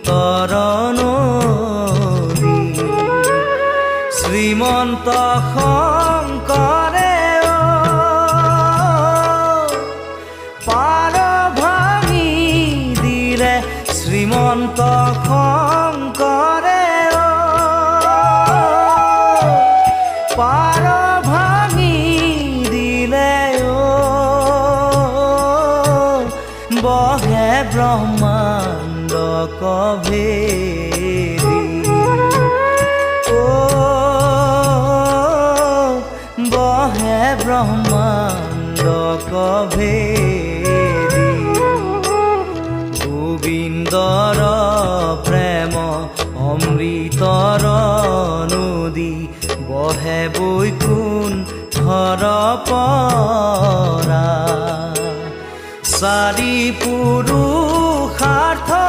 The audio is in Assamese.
তৰণ শ্ৰীমন্ত শংকৰে পাৰ ভাঙি দিলে শ্ৰীমন্ত শংকৰে পাৰ ভাঙি দিলে বহে ব্ৰহ্মাণ্ড কভেদি বহে ব্ৰহ্মাণ্ড কভেদি গোবিন্দৰ প্ৰেম অমৃতৰ নদী বহে বৈকুণ্ঠৰ পৰা চাৰি পুৰুষ